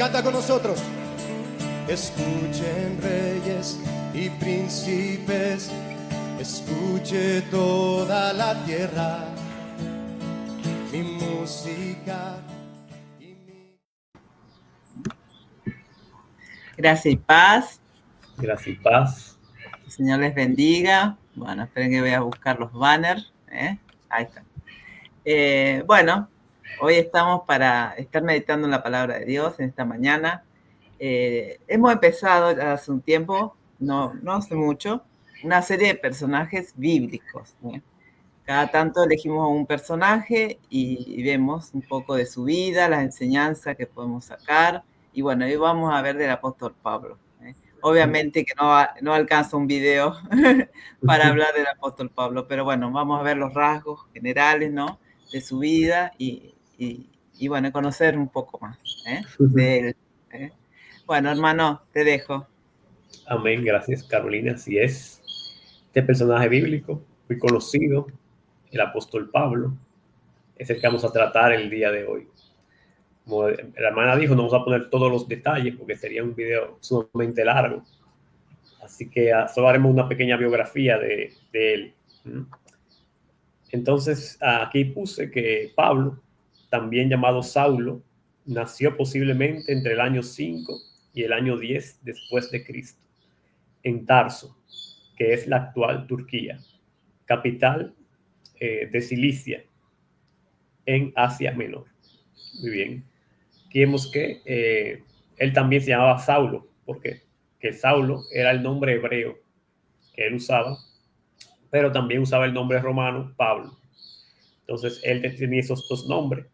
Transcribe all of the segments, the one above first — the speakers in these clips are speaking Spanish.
Canta con nosotros. Escuchen reyes y príncipes, escuche toda la tierra, mi música y mi... Gracias y paz. Gracias y paz. Que el Señor les bendiga. Bueno, esperen que voy a buscar los banners. Ahí están. Bueno, hoy estamos para estar meditando en la palabra de Dios en esta mañana. Hemos empezado ya hace un tiempo, no hace mucho, una serie de personajes bíblicos. Cada tanto elegimos un personaje y vemos un poco de su vida, las enseñanzas que podemos sacar. Y bueno, hoy vamos a ver del apóstol Pablo. Obviamente que no alcanza un video para hablar del apóstol Pablo, pero bueno, vamos a ver los rasgos generales, ¿no?, de su vida y bueno, conocer un poco más de él. Bueno, hermano, te dejo. Amén, gracias Carolina. Así es. Este personaje bíblico, muy conocido, el apóstol Pablo, es el que vamos a tratar el día de hoy. Como la hermana dijo, no vamos a poner todos los detalles porque sería un video sumamente largo. Así que solo haremos una pequeña biografía de él. Entonces, aquí puse que Pablo, también llamado Saulo, nació posiblemente entre el año 5 y el año 10 después de Cristo, en Tarso, que es la actual Turquía, capital de Cilicia, en Asia Menor. Muy bien. Aquí vemos que él también se llamaba Saulo, porque que Saulo era el nombre hebreo que él usaba, pero también usaba el nombre romano Pablo. Entonces él tenía esos dos nombres.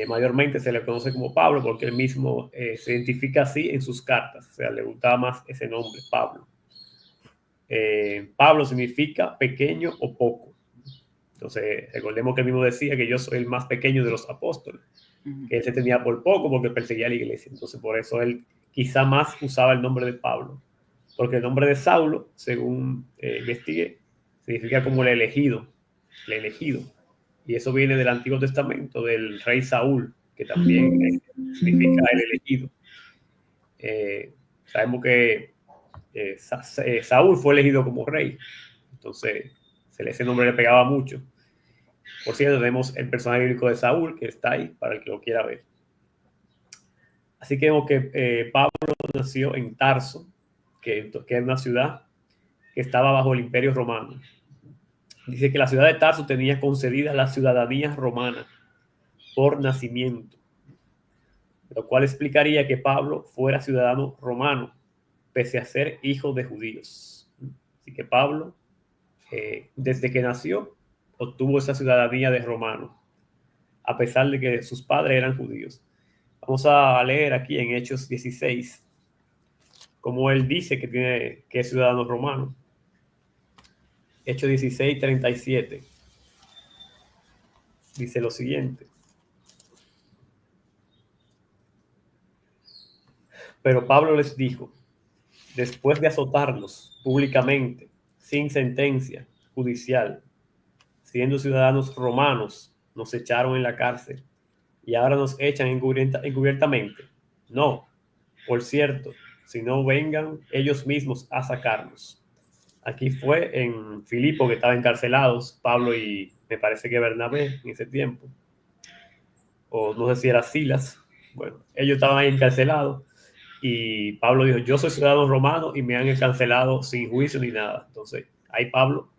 Mayormente se le conoce como Pablo porque él mismo se identifica así en sus cartas. O sea, le gustaba más ese nombre, Pablo. Pablo significa pequeño o poco. Entonces, recordemos que él mismo decía que yo soy el más pequeño de los apóstoles, que él se tenía por poco porque perseguía a la iglesia. Entonces, por eso él quizá más usaba el nombre de Pablo, porque el nombre de Saulo, según investigué, significa como el elegido. Y eso viene del Antiguo Testamento, del rey Saúl, que también significa el elegido. Sabemos que Saúl fue elegido como rey, entonces ese nombre le pegaba mucho. Por cierto, tenemos el personaje bíblico de Saúl, que está ahí para el que lo quiera ver. Así que vemos que Pablo nació en Tarso, que es una ciudad que estaba bajo el Imperio Romano. Dice que la ciudad de Tarso tenía concedida la ciudadanía romana por nacimiento, lo cual explicaría que Pablo fuera ciudadano romano, pese a ser hijo de judíos. Así que Pablo, desde que nació, obtuvo esa ciudadanía de romano, a pesar de que sus padres eran judíos. Vamos a leer aquí en Hechos 16, como él dice que es ciudadano romano. Hechos 16, 37. Dice lo siguiente. Pero Pablo les dijo, después de azotarnos públicamente, sin sentencia judicial, siendo ciudadanos romanos, nos echaron en la cárcel y ahora nos echan encubiertamente. No, por cierto, si no vengan ellos mismos a sacarnos. Aquí fue en Filipo que estaban encarcelados, Pablo y me parece que Bernabé en ese tiempo, o no sé si era Silas. Bueno, ellos estaban ahí encarcelados y Pablo dijo, yo soy ciudadano romano y me han encarcelado sin juicio ni nada. Entonces, ahí Pablo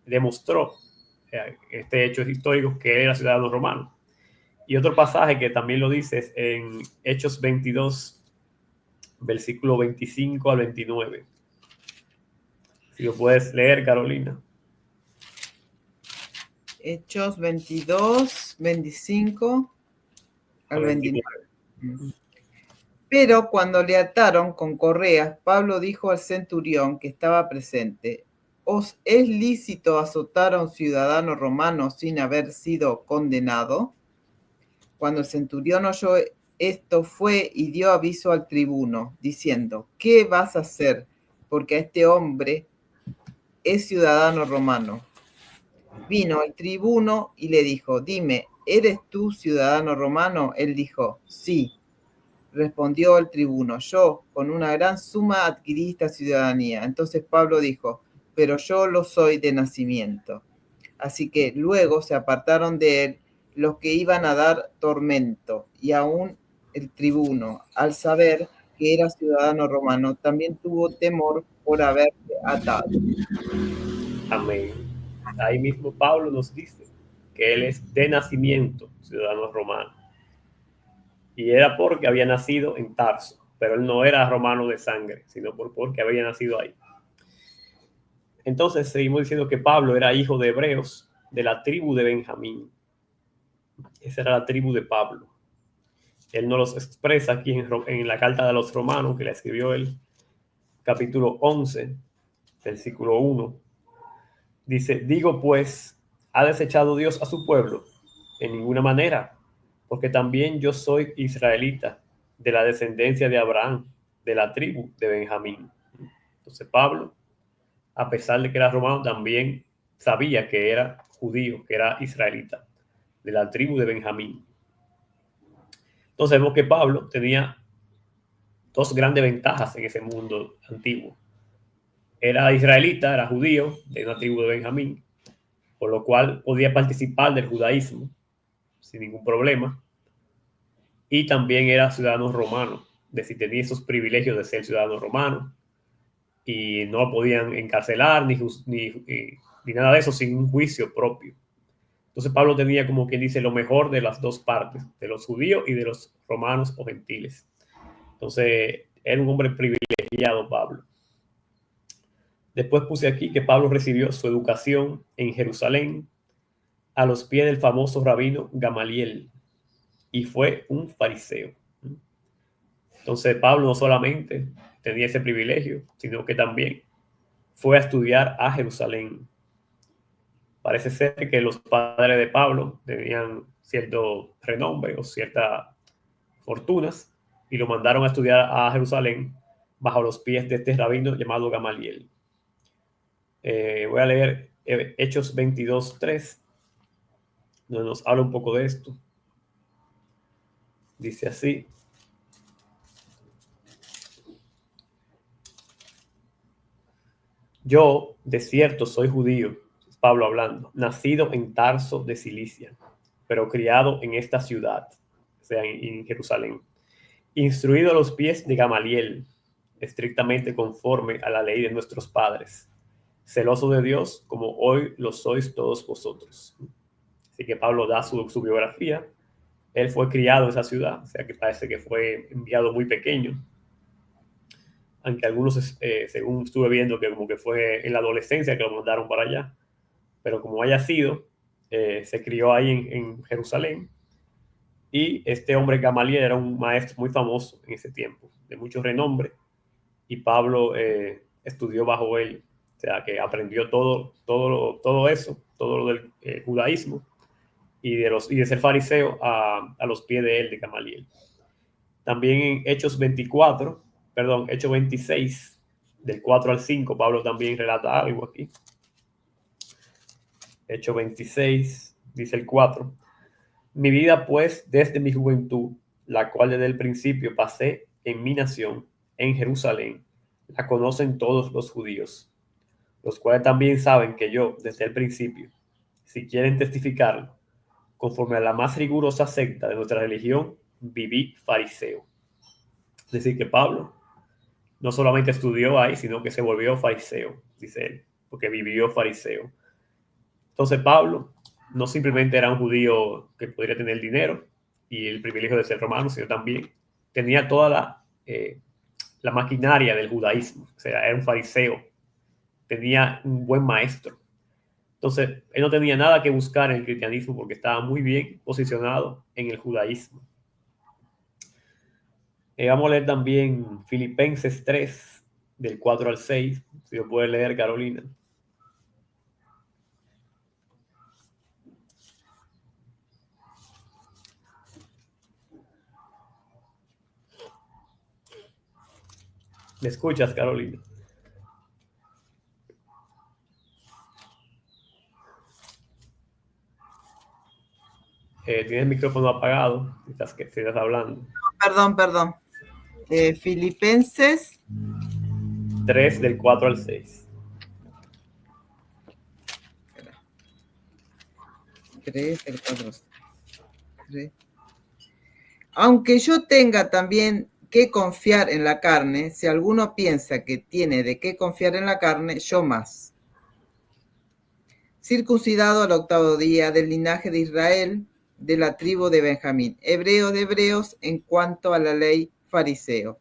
demostró este hecho histórico que era ciudadano romano. Y otro pasaje que también lo dice es en Hechos 22, versículo 25 al 29. Si lo puedes leer, Carolina. Hechos 22, 25 al 29. Pero cuando le ataron con correas, Pablo dijo al centurión que estaba presente, ¿os es lícito azotar a un ciudadano romano sin haber sido condenado? Cuando el centurión oyó esto, fue y dio aviso al tribuno, diciendo, ¿qué vas a hacer? Porque este hombre es ciudadano romano. Vino el tribuno y le dijo, dime, ¿eres tú ciudadano romano? Él dijo, sí. Respondió el tribuno: yo con una gran suma adquirí esta ciudadanía. Entonces Pablo dijo: pero yo lo soy de nacimiento. Así que luego se apartaron de él los que iban a dar tormento, y aún el tribuno, al saber que era ciudadano romano, también tuvo temor por haberse atado. Amén. Ahí mismo Pablo nos dice que él es de nacimiento ciudadano romano. Y era porque había nacido en Tarso, pero él no era romano de sangre, sino porque había nacido ahí. Entonces seguimos diciendo que Pablo era hijo de hebreos de la tribu de Benjamín. Esa era la tribu de Pablo. Él nos los expresa aquí en la carta de los romanos que le escribió él, capítulo 11, versículo 1. Dice: digo pues, ¿ha desechado Dios a su pueblo? En ninguna manera, porque también yo soy israelita, de la descendencia de Abraham, de la tribu de Benjamín. Entonces Pablo, a pesar de que era romano, también sabía que era judío, que era israelita, de la tribu de Benjamín. Entonces vemos que Pablo tenía dos grandes ventajas en ese mundo antiguo. Era israelita, era judío, de una tribu de Benjamín, por lo cual podía participar del judaísmo sin ningún problema. Y también era ciudadano romano, es decir, tenía esos privilegios de ser ciudadano romano y no lo podían encarcelar ni nada de eso sin un juicio propio. Entonces Pablo tenía, como quien dice, lo mejor de las dos partes, de los judíos y de los romanos o gentiles. Entonces era un hombre privilegiado Pablo. Después puse aquí que Pablo recibió su educación en Jerusalén a los pies del famoso rabino Gamaliel y fue un fariseo. Entonces Pablo no solamente tenía ese privilegio, sino que también fue a estudiar a Jerusalén. Parece ser que los padres de Pablo tenían cierto renombre o ciertas fortunas y lo mandaron a estudiar a Jerusalén bajo los pies de este rabino llamado Gamaliel. Voy a leer Hechos 22:3, donde nos habla un poco de esto. Dice así: yo, de cierto, soy judío, Pablo hablando, nacido en Tarso de Cilicia, pero criado en esta ciudad, o sea, en Jerusalén, instruido a los pies de Gamaliel, estrictamente conforme a la ley de nuestros padres, celoso de Dios como hoy lo sois todos vosotros. Así que Pablo da su biografía. Él fue criado en esa ciudad, o sea que parece que fue enviado muy pequeño, aunque algunos, según estuve viendo, que como que fue en la adolescencia que lo mandaron para allá, pero como haya sido, se crió ahí en Jerusalén. Y este hombre Gamaliel era un maestro muy famoso en ese tiempo, de mucho renombre, y Pablo estudió bajo él, o sea que aprendió todo eso, todo lo del judaísmo, y de ser fariseo a los pies de él, de Gamaliel. También en Hechos 26, del 4 al 5, Pablo también relata algo aquí. Hechos 26, dice el 4. Mi vida, pues, desde mi juventud, la cual desde el principio pasé en mi nación, en Jerusalén, la conocen todos los judíos, los cuales también saben que yo, desde el principio, si quieren testificarlo, conforme a la más rigurosa secta de nuestra religión, viví fariseo. Es decir, que Pablo no solamente estudió ahí, sino que se volvió fariseo, dice él, porque vivió fariseo. Entonces Pablo no simplemente era un judío que podría tener dinero y el privilegio de ser romano, sino también tenía toda la maquinaria del judaísmo. O sea, era un fariseo, tenía un buen maestro. Entonces, él no tenía nada que buscar en el cristianismo porque estaba muy bien posicionado en el judaísmo. Vamos a leer también Filipenses 3, del 4 al 6. Si lo puede leer, Carolina. ¿Me escuchas, Carolina? Tienes el micrófono apagado si estás hablando. Perdón. Filipenses 3, del 4 al 6. 3, del 4 al 6. Aunque yo tenga también que confiar en la carne, si alguno piensa que tiene de qué confiar en la carne, yo más. Circuncidado al 8º día, del linaje de Israel, de la tribu de Benjamín, hebreo de hebreos, en cuanto a la ley, fariseo.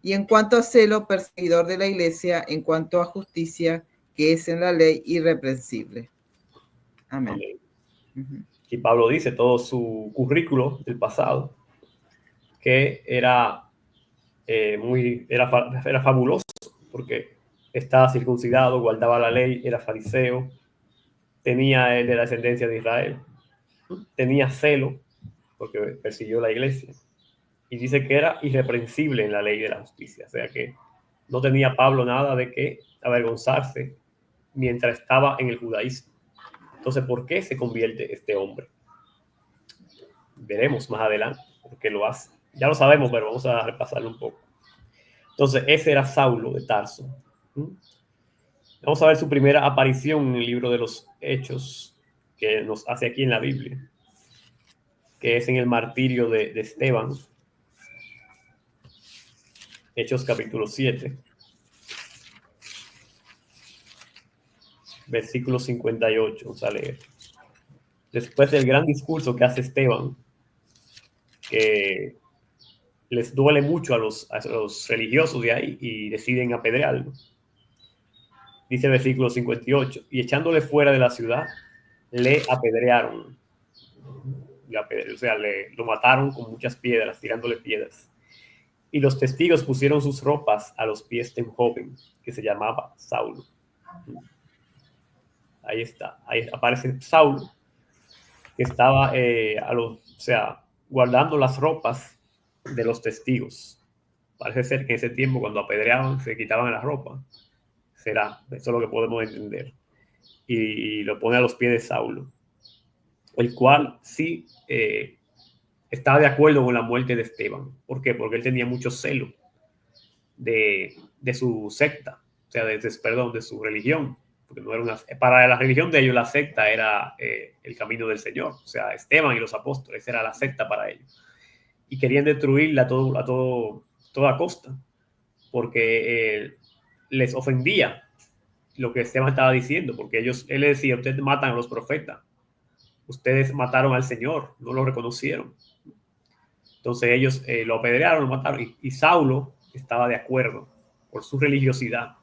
Y en cuanto a celo, perseguidor de la iglesia, en cuanto a justicia, que es en la ley, irreprensible. Amén. Amén. Uh-huh. Y Pablo dice todo su currículo del pasado, que era era fabuloso, porque estaba circuncidado, guardaba la ley, era fariseo, tenía él de la descendencia de Israel, tenía celo, porque persiguió la iglesia, y dice que era irreprensible en la ley de la justicia, o sea que no tenía Pablo nada de qué avergonzarse mientras estaba en el judaísmo. Entonces, ¿por qué se convierte este hombre? Veremos más adelante por qué lo hace. Ya lo sabemos, pero vamos a repasarlo un poco. Entonces, ese era Saulo de Tarso. Vamos a ver su primera aparición en el libro de los Hechos, que nos hace aquí en la Biblia, que es en el martirio de Esteban. Hechos capítulo 7, versículo 58. Vamos a leer. Después del gran discurso que hace Esteban, que les duele mucho a los religiosos de ahí y deciden apedrearlo. Dice el versículo 58, y echándole fuera de la ciudad, le apedrearon. O sea, lo mataron con muchas piedras, tirándole piedras. Y los testigos pusieron sus ropas a los pies de un joven que se llamaba Saulo. Ahí está, ahí aparece Saulo, que estaba guardando las ropas de los testigos. Parece ser que en ese tiempo, cuando apedreaban, se quitaban la ropa. Será, eso es lo que podemos entender. Y lo pone a los pies de Saulo, el cual sí estaba de acuerdo con la muerte de Esteban. ¿Por qué? Porque él tenía mucho celo de su secta, o sea, de su religión. Porque no era para la religión de ellos, la secta era el camino del Señor. O sea, Esteban y los apóstoles era la secta para ellos. Y querían destruirla a toda costa, porque les ofendía lo que Esteban estaba diciendo, porque él les decía, ustedes matan a los profetas, ustedes mataron al Señor, no lo reconocieron. Entonces ellos lo apedrearon, lo mataron, y Saulo estaba de acuerdo por su religiosidad.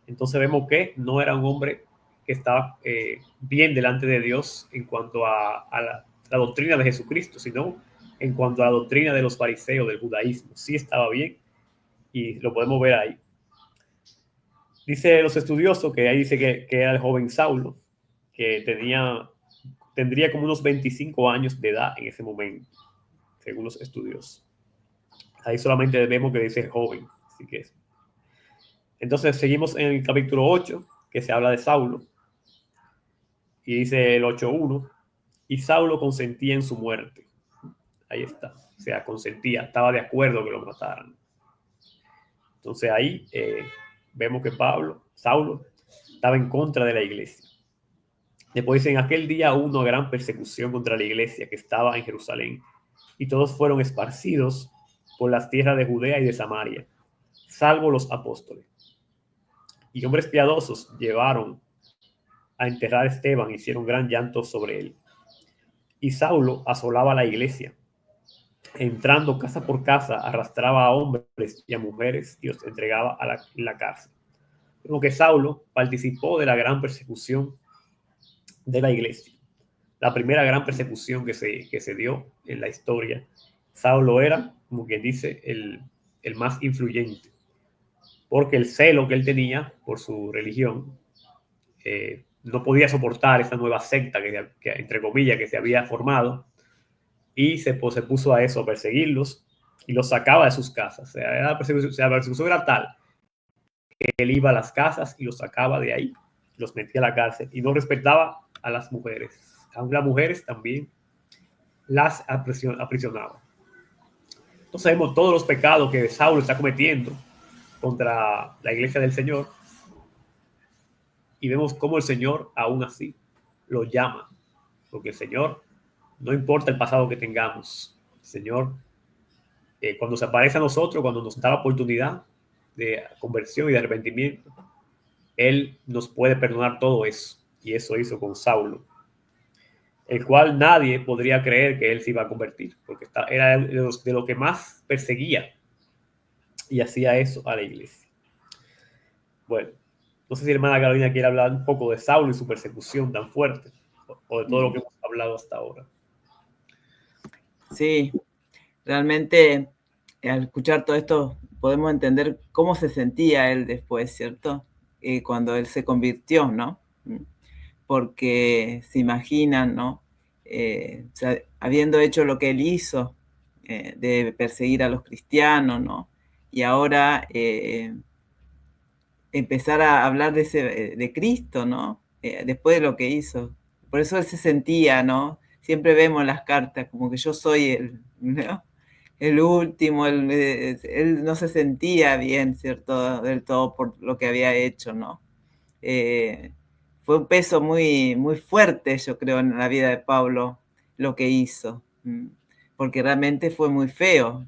Entonces vemos que no era un hombre que estaba bien delante de Dios en cuanto a la doctrina de Jesucristo, sino en cuanto a la doctrina de los fariseos, del judaísmo. Sí estaba bien, y lo podemos ver ahí. Dice los estudiosos que ahí dice que era el joven Saulo, que tendría como unos 25 años de edad en ese momento, según los estudios. Ahí solamente vemos que dice joven. Así que es. Entonces seguimos en el capítulo 8, que se habla de Saulo. Y dice el 8:1, y Saulo consentía en su muerte. Ahí está. O sea, consentía, estaba de acuerdo que lo mataran. Entonces ahí vemos que Saulo, estaba en contra de la iglesia. Después dice, en aquel día hubo una gran persecución contra la iglesia que estaba en Jerusalén, y todos fueron esparcidos por las tierras de Judea y de Samaria, salvo los apóstoles. Y hombres piadosos llevaron a enterrar a Esteban y hicieron gran llanto sobre él. Y Saulo asolaba la iglesia, entrando casa por casa, arrastraba a hombres y a mujeres y los entregaba a la cárcel. Como que Saulo participó de la gran persecución de la iglesia. La primera gran persecución que se dio en la historia. Saulo era, como quien dice, el más influyente, porque el celo que él tenía por su religión no podía soportar esa nueva secta que entre comillas, que se había formado, y se puso a eso, a perseguirlos, y los sacaba de sus casas. O sea, la persecución era tal que él iba a las casas y los sacaba de ahí, los metía a la cárcel, y no respetaba a las mujeres. A las mujeres también las aprisionaba. Entonces vemos todos los pecados que Saulo está cometiendo contra la iglesia del Señor, y vemos cómo el Señor aún así lo llama, porque el Señor, no importa el pasado que tengamos, el Señor, cuando se aparece a nosotros, cuando nos da la oportunidad de conversión y de arrepentimiento, Él nos puede perdonar todo eso, y eso hizo con Saulo, el cual nadie podría creer que él se iba a convertir, porque era de lo que más perseguía y hacía eso a la iglesia. Bueno, no sé si hermana Carolina quiere hablar un poco de Saulo y su persecución tan fuerte, o de todo lo que hemos hablado hasta ahora. Sí, realmente al escuchar todo esto podemos entender cómo se sentía él después, ¿cierto? Cuando él se convirtió, ¿no? Porque se imaginan, ¿no? O sea, habiendo hecho lo que él hizo, de perseguir a los cristianos, ¿no? Y ahora empezar a hablar de Cristo, ¿no? Después de lo que hizo. Por eso él se sentía, ¿no? Siempre vemos las cartas como que yo soy el, ¿no? El último, él no se sentía bien, ¿cierto? Del todo por lo que había hecho, ¿no? Fue un peso muy, muy fuerte, yo creo, en la vida de Pablo, lo que hizo, porque realmente fue muy feo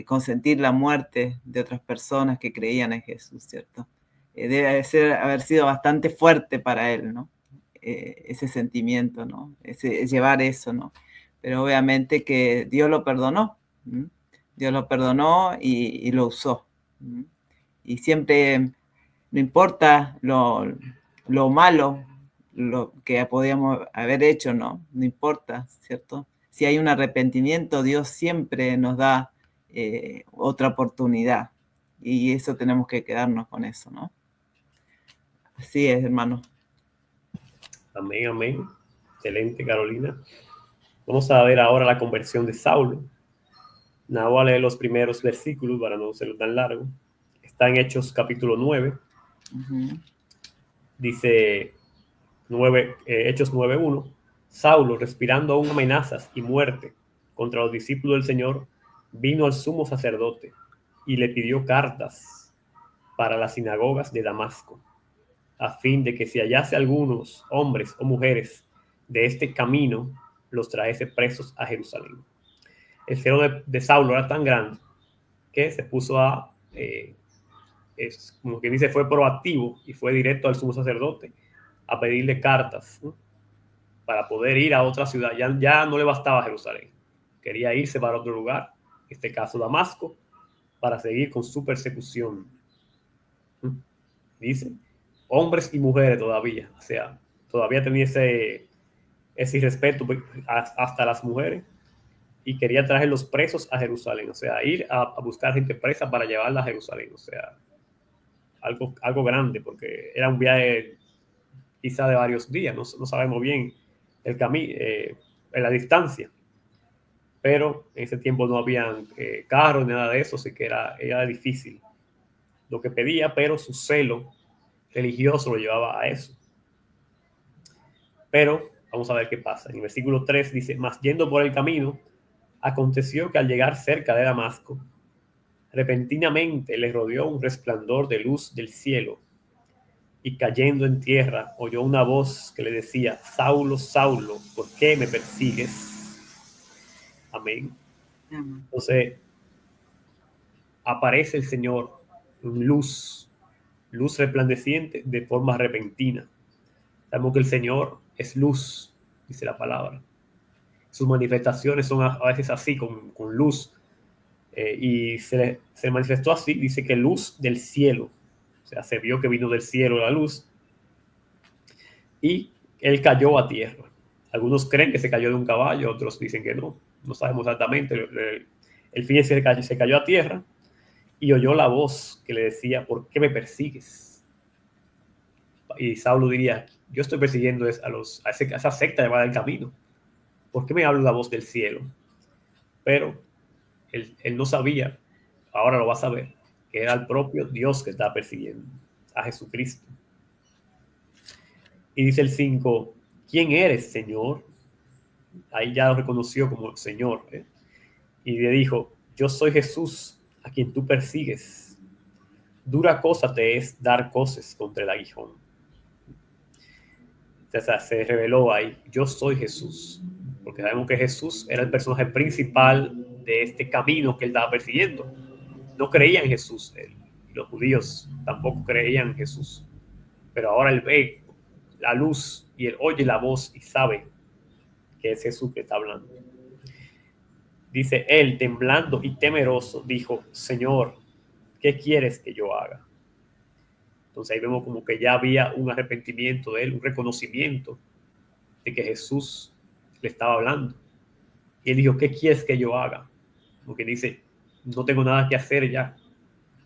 consentir la muerte de otras personas que creían en Jesús, ¿cierto? Debe haber sido bastante fuerte para él, ¿no? Ese sentimiento, ¿no? Llevar eso, ¿no? Pero obviamente que Dios lo perdonó, Dios lo perdonó y lo usó. Y siempre, no importa lo malo, lo que podíamos haber hecho, ¿no? No importa, ¿cierto? Si hay un arrepentimiento, Dios siempre nos da otra oportunidad. Y eso tenemos que quedarnos con eso, ¿no? Así es, hermano. Amén, amén. Excelente, Carolina. Vamos a ver ahora la conversión de Saulo. Nada, voy a leer los primeros versículos para no ser tan largo. Está en Hechos capítulo 9. Dice Hechos 9:1. Saulo, respirando aún amenazas y muerte contra los discípulos del Señor, vino al sumo sacerdote y le pidió cartas para las sinagogas de Damasco, a fin de que si hallase algunos hombres o mujeres de este camino, los trajese presos a Jerusalén. El celo de Saulo era tan grande que se puso como que dice, fue proactivo y fue directo al sumo sacerdote a pedirle cartas, ¿no? Para poder ir a otra ciudad. Ya no le bastaba Jerusalén, quería irse para otro lugar, en este caso Damasco, para seguir con su persecución. Dice, hombres y mujeres todavía, o sea, todavía tenía ese irrespeto hasta las mujeres, y quería traer los presos a Jerusalén, o sea, ir a buscar gente presa para llevarla a Jerusalén, o sea, algo grande, porque era un viaje quizá de varios días, no sabemos bien el camino, la distancia, pero en ese tiempo no habían carros ni nada de eso, así que era difícil lo que pedía, pero su celo religioso lo llevaba a eso. Pero vamos a ver qué pasa. En el versículo 3 dice, mas yendo por el camino, aconteció que al llegar cerca de Damasco, repentinamente le rodeó un resplandor de luz del cielo, y cayendo en tierra oyó una voz que le decía, Saulo, Saulo, ¿por qué me persigues? Amén. Entonces aparece el Señor en luz resplandeciente de forma repentina. Sabemos que el Señor es luz, dice la palabra. Sus manifestaciones son a veces así, con luz. Y se manifestó así, dice que luz del cielo. O sea, se vio que vino del cielo la luz. Y él cayó a tierra. Algunos creen que se cayó de un caballo, otros dicen que no. No sabemos exactamente. El fin es que se cayó a tierra y oyó la voz que le decía, ¿por qué me persigues? Y Saulo diría, yo estoy persiguiendo a esa secta llamada El Camino. ¿Por qué me habla la voz del cielo? Pero él no sabía, ahora lo va a saber, que era el propio Dios que estaba persiguiendo a Jesucristo. Y dice el 5, ¿quién eres, Señor? Ahí ya lo reconoció como Señor. y le dijo: yo soy Jesús a quien tú persigues. Dura cosa te es dar coces contra el aguijón. Entonces se reveló ahí: yo soy Jesús, porque sabemos que Jesús era el personaje principal de este camino que él estaba persiguiendo. No creían en Jesús, los judíos tampoco creían en Jesús, pero ahora él ve la luz y él oye la voz y sabe que es Jesús que está hablando. Dice él, temblando y temeroso, dijo: Señor, ¿qué quieres que yo haga? Entonces ahí vemos como que ya había un arrepentimiento de él, un reconocimiento de que Jesús le estaba hablando. Y él dijo: ¿qué quieres que yo haga? Porque dice: no tengo nada que hacer ya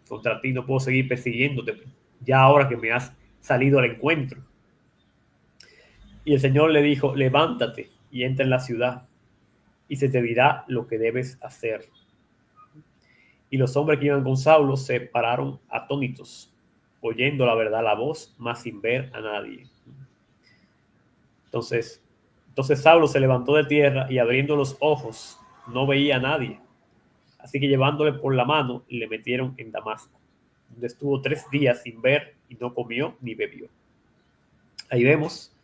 contra ti, no puedo seguir persiguiéndote ya ahora que me has salido al encuentro. Y el Señor le dijo: levántate y entra en la ciudad, y se te dirá lo que debes hacer. Y los hombres que iban con Saulo se pararon atónitos, oyendo la verdad la voz, mas sin ver a nadie. Entonces Saulo se levantó de tierra y abriendo los ojos no veía a nadie. Así que llevándole por la mano le metieron en Damasco, donde estuvo 3 días sin ver y no comió ni bebió. Ahí vemos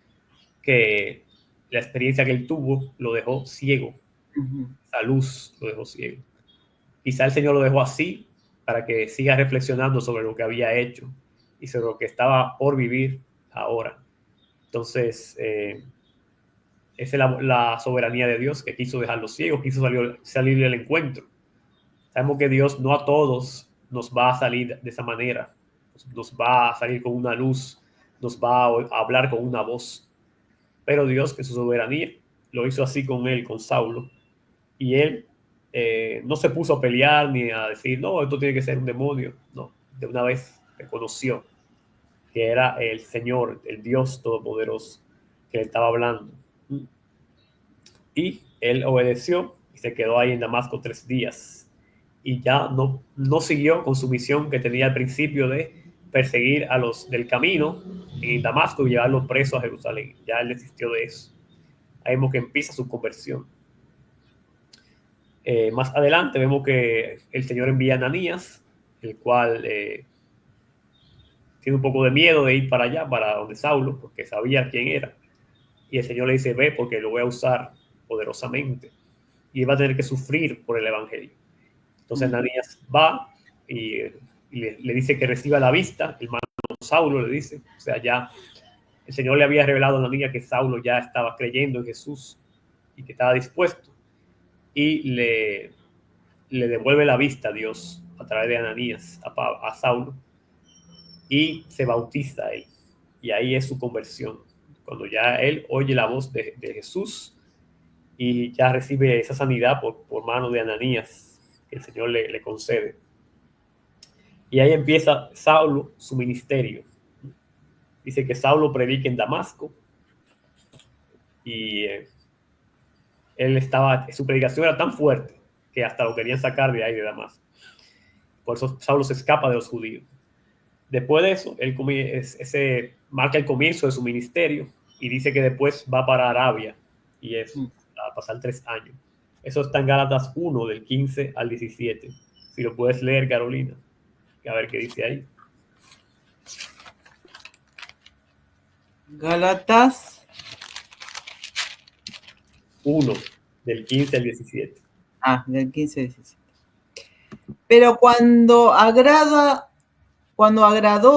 que la experiencia que él tuvo lo dejó ciego. Esa luz lo dejó ciego. Quizá el Señor lo dejó así para que siga reflexionando sobre lo que había hecho y sobre lo que estaba por vivir ahora. Entonces, esa es la soberanía de Dios, que quiso dejarlo ciego, quiso salir del encuentro. Sabemos que Dios no a todos nos va a salir de esa manera, nos va a salir con una luz, nos va a hablar con una voz, pero Dios, que su soberanía, lo hizo así con él, con Saulo, y él no se puso a pelear ni a decir: no, esto tiene que ser un demonio. No, de una vez reconoció que era el Señor, el Dios Todopoderoso, que le estaba hablando. Y él obedeció y se quedó ahí en Damasco 3 días. Y ya no siguió con su misión que tenía al principio de perseguir a los del camino en Damasco y llevarlos presos a Jerusalén. Ya él desistió de eso. Ahí vemos que empieza su conversión. Más adelante vemos que el Señor envía a Ananías, el cual tiene un poco de miedo de ir para allá, para donde Saulo, porque sabía quién era. Y el Señor le dice: ve, porque lo voy a usar poderosamente. Y va a tener que sufrir por el evangelio. Entonces Ananías va y le dice que reciba la vista. El hermano Saulo le dice, o sea, ya el Señor le había revelado a Ananías que Saulo ya estaba creyendo en Jesús y que estaba dispuesto. Y le devuelve la vista a Dios a través de Ananías a Saulo, y se bautiza a él. Y ahí es su conversión, cuando ya él oye la voz de Jesús y ya recibe esa sanidad por mano de Ananías que el Señor le concede. Y ahí empieza Saulo su ministerio. Dice que Saulo predica en Damasco y su predicación era tan fuerte que hasta lo querían sacar de ahí de Damasco. Por eso Saulo se escapa de los judíos. Después de eso, ese marca el comienzo de su ministerio y dice que después va para Arabia y es a pasar 3 años. Eso está en Gálatas 1, del 15 al 17. Si lo puedes leer, Carolina, a ver qué dice ahí. Gálatas 1, del 15 al 17. Del 15 al 17. Pero cuando agradó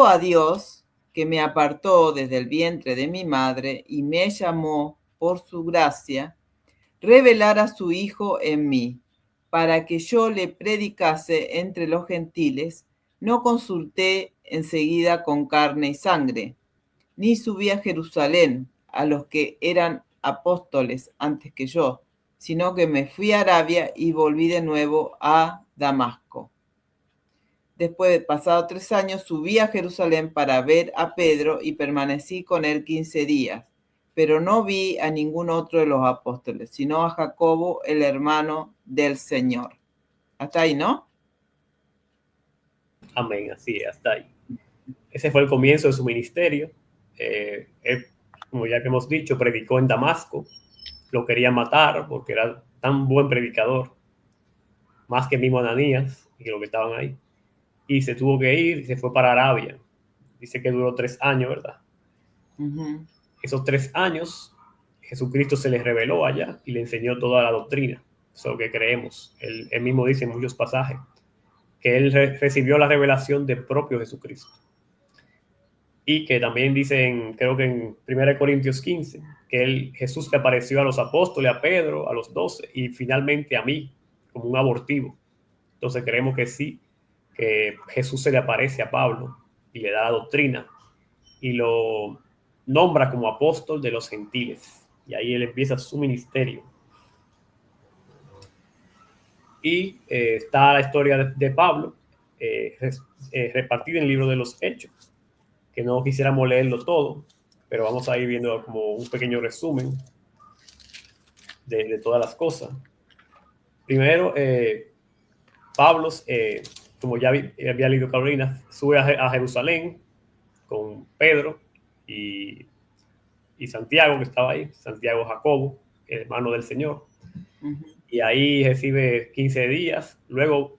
a Dios, que me apartó desde el vientre de mi madre y me llamó por su gracia, revelar a su Hijo en mí, para que yo le predicase entre los gentiles, no consulté enseguida con carne y sangre, ni subí a Jerusalén a los que eran apóstoles antes que yo, sino que me fui a Arabia y volví de nuevo a Damasco. Después de pasado 3 años, subí a Jerusalén para ver a Pedro y permanecí con él 15 días, pero no vi a ningún otro de los apóstoles, sino a Jacobo, el hermano del Señor. Hasta ahí, ¿no? Amén, así es, hasta ahí. Ese fue el comienzo de su ministerio. Él, como ya que hemos dicho, predicó en Damasco. Lo querían matar porque era tan buen predicador. más que mismo Ananías y que los que estaban ahí. Y se tuvo que ir y se fue para Arabia. Dice que duró 3 años, ¿verdad? Esos 3 años, Jesucristo se les reveló allá y le enseñó toda la doctrina. Eso es lo que creemos. Él mismo dice en muchos pasajes que él recibió la revelación del propio Jesucristo. Y que también dice, creo que en 1 Corintios 15, que Jesús le apareció a los apóstoles, a Pedro, a los 12 y finalmente a mí, como un abortivo. Entonces creemos que sí, que Jesús se le aparece a Pablo y le da la doctrina y lo nombra como apóstol de los gentiles. Y ahí él empieza su ministerio. Y está la historia de Pablo repartida en el libro de los Hechos, que no quisiéramos leerlo todo, pero vamos a ir viendo como un pequeño resumen de todas las cosas. Primero, Pablo, como ya había leído Carolina, sube a Jerusalén con Pedro y Santiago, que estaba ahí, Santiago Jacobo, el hermano del Señor. Y ahí recibe 15 días. Luego,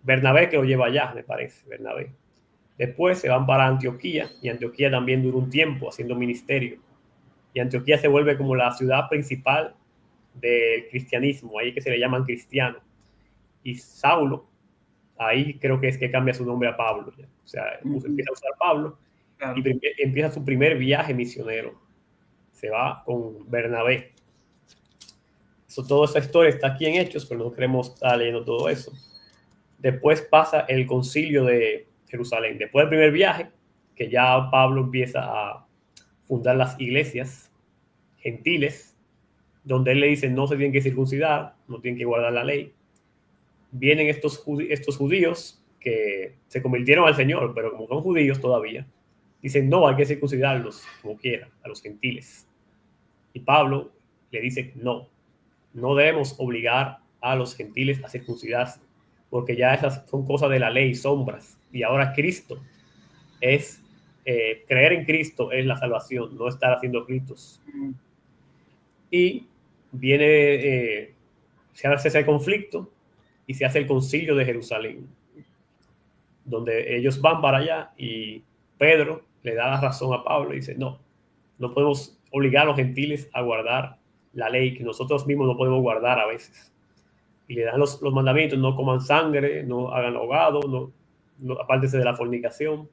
Bernabé, que lo lleva allá, me parece, Bernabé. Después se van para Antioquía, y Antioquía también duró un tiempo haciendo ministerio. Y Antioquía se vuelve como la ciudad principal del cristianismo, ahí que se le llaman cristianos. Y Saulo, ahí creo que es que cambia su nombre a Pablo. ¿Ya? O sea, empieza a usar Pablo, claro. Y empieza su primer viaje misionero. Se va con Bernabé. Toda esa historia está aquí en Hechos, pero no queremos estar leyendo todo eso. Después pasa el concilio de Jerusalén. Después del primer viaje, que ya Pablo empieza a fundar las iglesias gentiles, donde él le dice no se tienen que circuncidar, no tienen que guardar la ley. Vienen estos judíos que se convirtieron al Señor, pero como son judíos todavía, dicen no, hay que circuncidarlos como quiera, a los gentiles. Y Pablo le dice no debemos obligar a los gentiles a circuncidarse, porque ya esas son cosas de la ley, sombras. Y ahora Cristo es, creer en Cristo es la salvación, no estar haciendo ritos. Y viene, se hace ese conflicto y se hace el concilio de Jerusalén, donde ellos van para allá y Pedro le da la razón a Pablo y dice, no podemos obligar a los gentiles a guardar la ley que nosotros mismos no podemos guardar a veces. Y le dan los mandamientos, no coman sangre, no hagan ahogado, no apártense de la fornicación,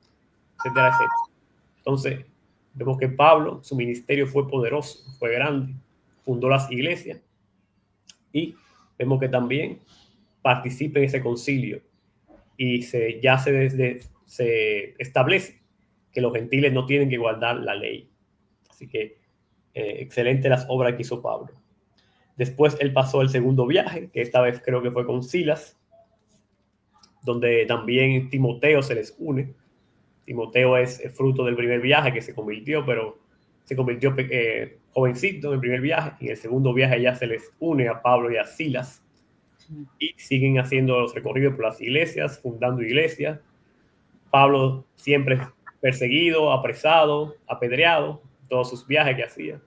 etcétera, etcétera. Entonces, vemos que Pablo, su ministerio fue poderoso, fue grande, fundó las iglesias y vemos que también participa en ese concilio y ya se establece que los gentiles no tienen que guardar la ley. Así que excelente las obras que hizo Pablo. Después él pasó el segundo viaje, que esta vez creo que fue con Silas, donde también Timoteo se les une. Timoteo es el fruto del primer viaje que se convirtió, pero se convirtió jovencito en el primer viaje. Y en el segundo viaje ya se les une a Pablo y a Silas. Y siguen haciendo los recorridos por las iglesias, fundando iglesias. Pablo siempre perseguido, apresado, apedreado, todos sus viajes que hacía.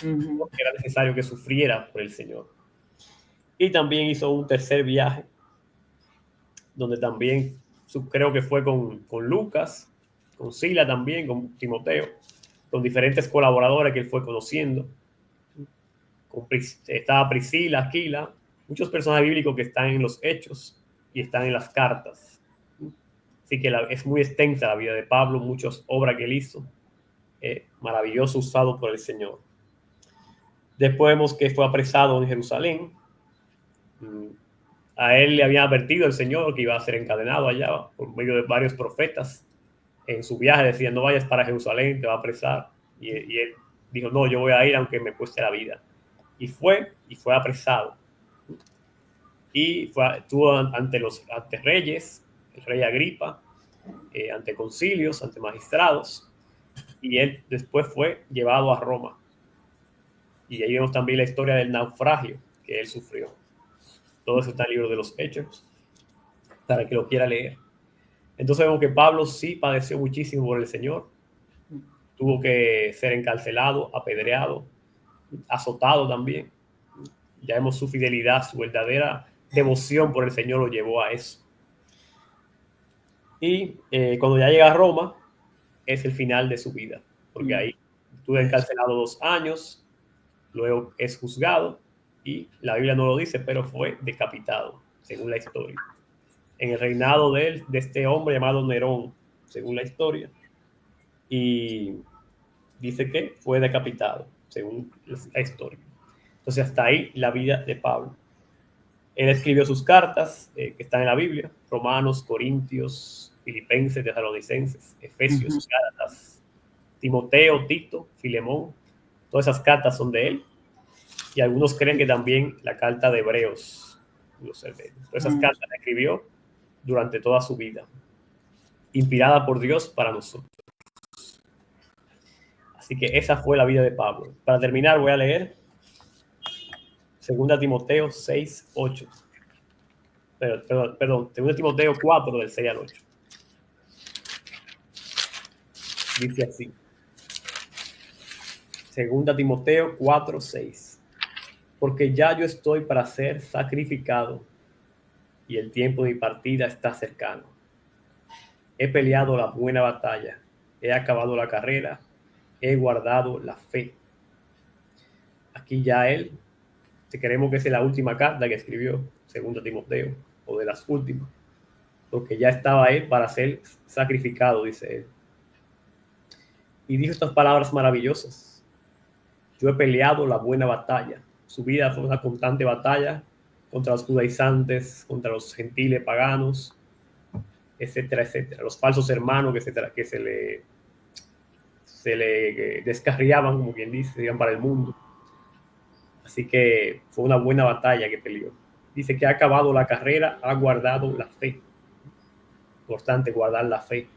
Era necesario que sufriera por el Señor. Y también hizo un tercer viaje, donde también creo que fue con Lucas, con Sila también, con Timoteo, con diferentes colaboradores que él fue conociendo. Estaba Priscila, Aquila, muchos personajes bíblicos que están en los Hechos y están en las cartas. Así que es muy extensa la vida de Pablo, muchas obras que él hizo, maravilloso, usado por el Señor. Después vemos que fue apresado en Jerusalén. A él le había advertido el Señor que iba a ser encadenado allá por medio de varios profetas. En su viaje decían, no vayas para Jerusalén, te va a apresar. Y él dijo, no, yo voy a ir aunque me cueste la vida. Y fue apresado. Y estuvo ante reyes, el rey Agripa, ante concilios, ante magistrados. Y él después fue llevado a Roma. Y ahí vemos también la historia del naufragio que él sufrió. Todo eso está en el libro de los Hechos, para el que lo quiera leer. Entonces vemos que Pablo sí padeció muchísimo por el Señor. Tuvo que ser encarcelado, apedreado, azotado también. Ya vemos su fidelidad, su verdadera devoción por el Señor lo llevó a eso. Y cuando ya llega a Roma, es el final de su vida, porque ahí estuvo encarcelado 2 años, luego es juzgado, y la Biblia no lo dice, pero fue decapitado, según la historia. En el reinado de este hombre llamado Nerón, según la historia, y dice que fue decapitado, según la historia. Entonces, hasta ahí la vida de Pablo. Él escribió sus cartas, que están en la Biblia: Romanos, Corintios, Filipenses, Tesalonicenses, Efesios, Gálatas, Timoteo, Tito, Filemón. Todas esas cartas son de él. Y algunos creen que también la carta de Hebreos. Todas esas cartas las escribió durante toda su vida, inspirada por Dios para nosotros. Así que esa fue la vida de Pablo. Para terminar, voy a leer 2 Timoteo 6, 8. Perdón, 2 Timoteo 4, del 6 al 8. Dice así. 2 Timoteo 4, 6. Porque ya yo estoy para ser sacrificado y el tiempo de mi partida está cercano. He peleado la buena batalla, he acabado la carrera, he guardado la fe. Aquí ya él, si queremos que sea la última carta que escribió, 2 Timoteo, o de las últimas, porque ya estaba él para ser sacrificado, dice él. Y dijo estas palabras maravillosas: yo he peleado la buena batalla. Su vida fue una constante batalla contra los judaizantes, contra los gentiles paganos, etcétera, etcétera. Los falsos hermanos que se le descarriaban, como quien dice, iban para el mundo. Así que fue una buena batalla que peleó. Dice que ha acabado la carrera, ha guardado la fe. Importante guardar la fe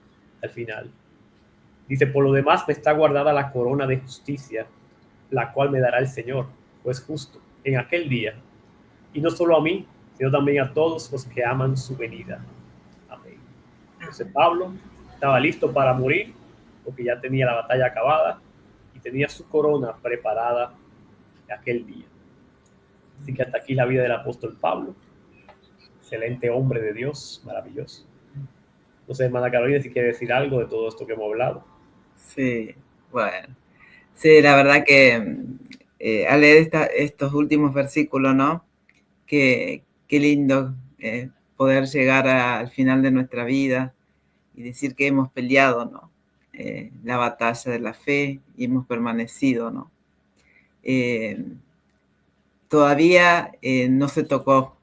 al final. Dice: por lo demás me está guardada la corona de justicia, la cual me dará el Señor, pues justo, en aquel día. Y no solo a mí, sino también a todos los que aman su venida. Amén. Entonces Pablo estaba listo para morir, porque ya tenía la batalla acabada y tenía su corona preparada aquel día. Así que hasta aquí la vida del apóstol Pablo. Excelente hombre de Dios, maravilloso. No sé, hermana Carolina, si quiere decir algo de todo esto que hemos hablado. Sí, bueno. Sí, la verdad que al leer estos últimos versículos, ¿no? Qué lindo poder llegar al final de nuestra vida y decir que hemos peleado, ¿no? La batalla de la fe y hemos permanecido, ¿no? Todavía no se tocó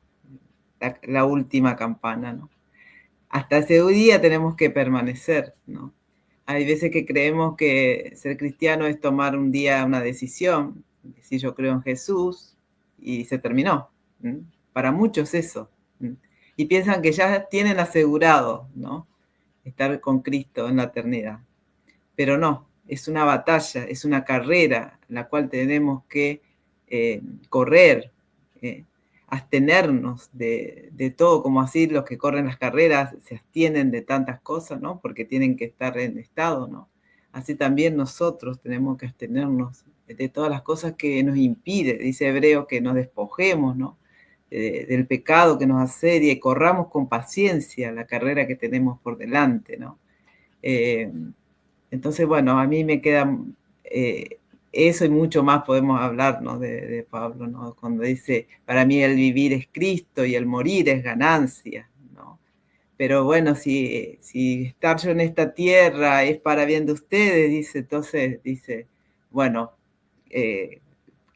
la última campana, ¿no? Hasta ese día tenemos que permanecer, ¿no? Hay veces que creemos que ser cristiano es tomar un día una decisión, decir yo creo en Jesús y se terminó. Para muchos eso. Y piensan que ya tienen asegurado, ¿no? Estar con Cristo en la eternidad. Pero no, es una batalla, es una carrera en la cual tenemos que correr, abstenernos de todo, como así los que corren las carreras se abstienen de tantas cosas, ¿no? Porque tienen que estar en estado, ¿no? Así también nosotros tenemos que abstenernos de todas las cosas que nos impide, dice Hebreo, que nos despojemos, ¿no? Del pecado que nos asedia y corramos con paciencia la carrera que tenemos por delante, ¿no? Entonces, bueno, a mí me queda eso y mucho más podemos hablar, ¿no? de Pablo, ¿no? Cuando dice, para mí el vivir es Cristo y el morir es ganancia, ¿no? Pero bueno, si estar yo en esta tierra es para bien de ustedes, dice, entonces dice, bueno,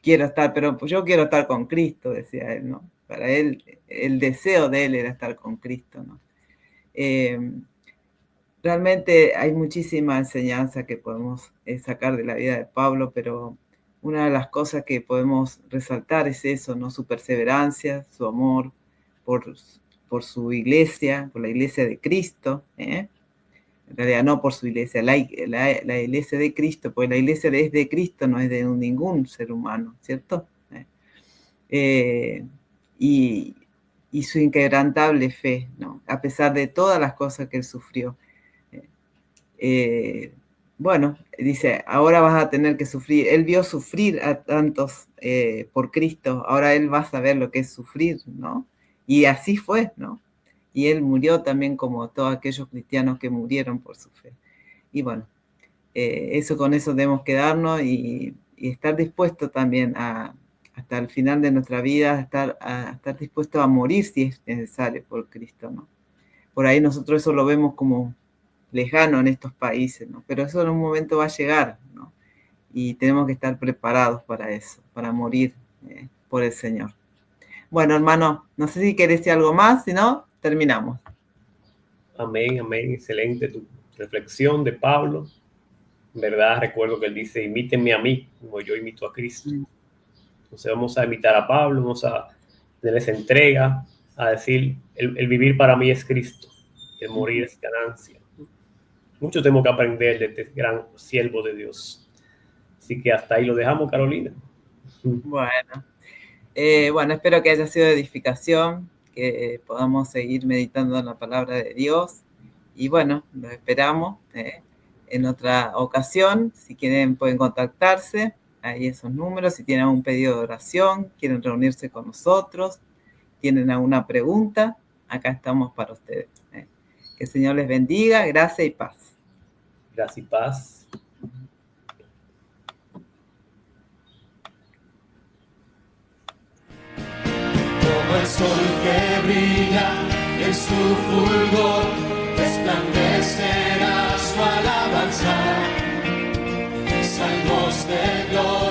quiero estar, pero yo quiero estar con Cristo, decía él, ¿no? Para él, el deseo de él era estar con Cristo, ¿no? Realmente hay muchísima enseñanza que podemos sacar de la vida de Pablo, pero una de las cosas que podemos resaltar es eso, ¿no? Su perseverancia, su amor por su iglesia, por la iglesia de Cristo, En realidad no por su iglesia, la iglesia de Cristo, porque la iglesia es de Cristo, no es de ningún ser humano, ¿cierto? Y su inquebrantable fe, ¿no? A pesar de todas las cosas que él sufrió. Bueno, dice, ahora vas a tener que sufrir. Él vio sufrir a tantos por Cristo, ahora él va a saber lo que es sufrir, ¿no? Y así fue, ¿no? Y él murió también como todos aquellos cristianos que murieron por su fe. Y bueno, con eso debemos quedarnos y estar dispuestos también hasta el final de nuestra vida, a estar dispuestos a morir si es necesario por Cristo, ¿no? Por ahí nosotros eso lo vemos como lejano en estos países, ¿no? Pero eso en un momento va a llegar, ¿no? Y tenemos que estar preparados para eso, para morir por el Señor. Bueno, hermano, no sé si querés decir algo más, si no, terminamos. Amén, amén. Excelente tu reflexión de Pablo. En verdad, recuerdo que él dice, imítenme a mí, como yo imito a Cristo. Entonces vamos a imitar a Pablo, vamos a darles entrega, a decir, el vivir para mí es Cristo, el morir es ganancia. Mucho tengo que aprender de este gran siervo de Dios. Así que hasta ahí lo dejamos, Carolina. Bueno, espero que haya sido de edificación, que podamos seguir meditando en la palabra de Dios. Y bueno, nos esperamos en otra ocasión. Si quieren, pueden contactarse. Ahí esos números. Si tienen algún pedido de oración, quieren reunirse con nosotros, tienen alguna pregunta, acá estamos para ustedes. Que el Señor les bendiga. Gracia y paz. Gracias y paz. Como el sol que brilla en su fulgor, resplandecerá su alabanza, salmos de gloria.